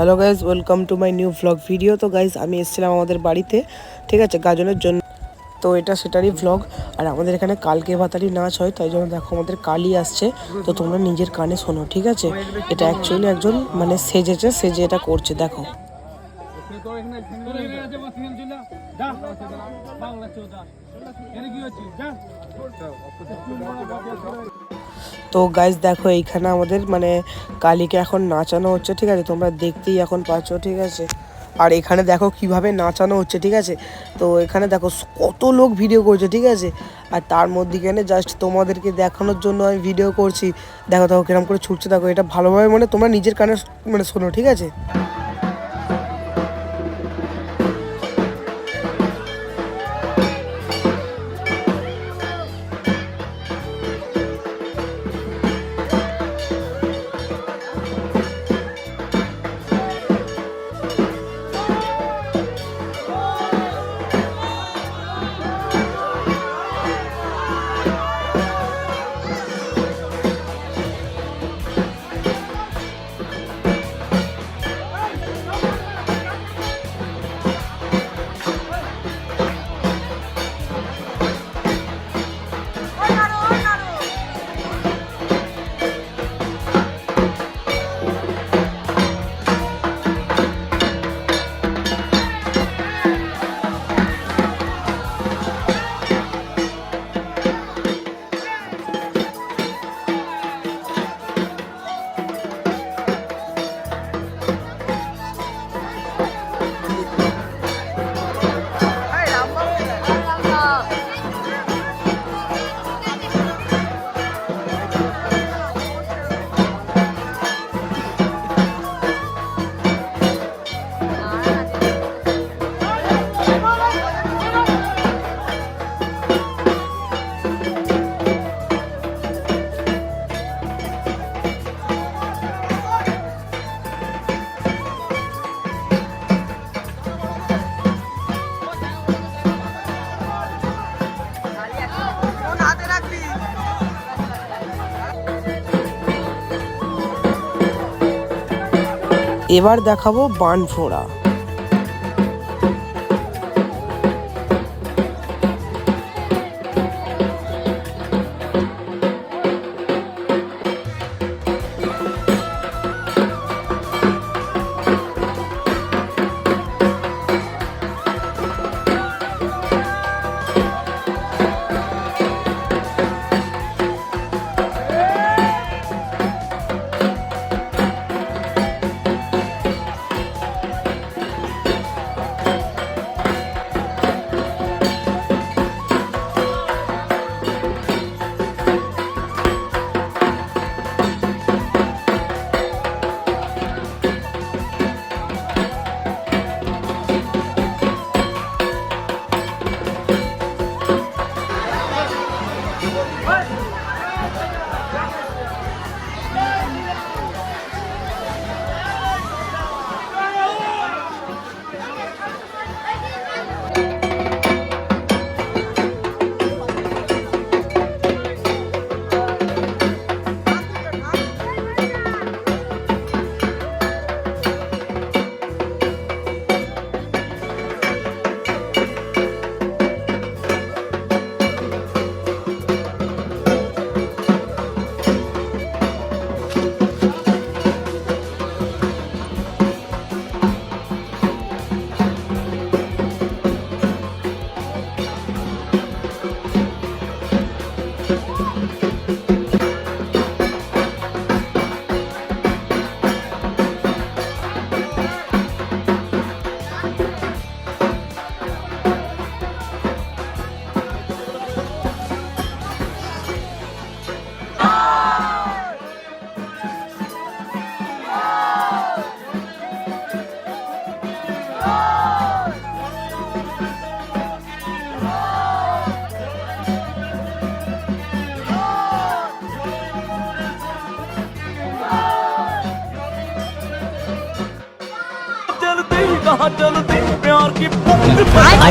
Hello guys, welcome to my new vlog video. তো guys আমি এসেছিলাম আমাদের বাড়িতে, ঠিক আছে, গাজনের জন্য। তো এটা সেটারই ভ্লগ। আর আমাদের এখানে কালকে ভাতারি নাচ হয়, তাই জন্য দেখো আমাদের কালই আসছে। তো তোমরা নিজের কানে শোনো, ঠিক আছে। এটা অ্যাকচুয়ালি একজন মানে সেজে এটা করছে, দেখো। তো গাইজ দেখো, এইখানে আমাদের মানে কালীকে এখন নাচানো হচ্ছে, ঠিক আছে। তোমরা দেখতেই এখন পাচ্ছ, ঠিক আছে। আর এখানে দেখো কিভাবে নাচানো হচ্ছে, ঠিক আছে। তো এখানে দেখো কত লোক ভিডিও করছে, ঠিক আছে। আর তার মধ্যেখানে জাস্ট তোমাদেরকে দেখানোর জন্য আমি ভিডিও করছি। দেখো দেখো কিরকম করে ছুটছে, দেখো। এটা ভালোভাবে মানে তোমরা নিজের কানে মানে শোনো, ঠিক আছে। এবার দেখাবো বান ফোড়া।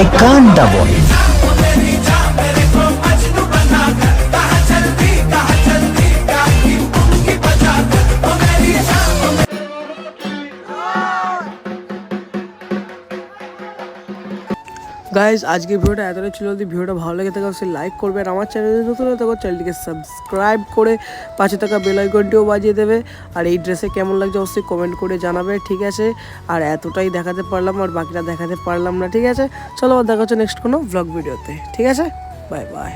I can't double. গাইজ আজকে ভিডিওটা এতটাই ছিল, যদি ভিডিওটা ভালো লেগে থাকে অবশ্যই লাইক করবে, আর আমার চ্যানেলে নতুন হলে তখন চ্যানেলটিকে সাবস্ক্রাইব করে পাশে থাকা বেল আইকনটিও বাজিয়ে দেবে। আর এই ড্রেসে কেমন লাগছে অবশ্যই কমেন্ট করে জানাবে, ঠিক আছে? আর এতটাই দেখাতে পারলাম, আর বাকিটা দেখাতে পারলাম না, ঠিক আছে? চলো দেখা হচ্ছে নেক্সট কোনো ব্লগ ভিডিওতে, ঠিক আছে? Bye bye.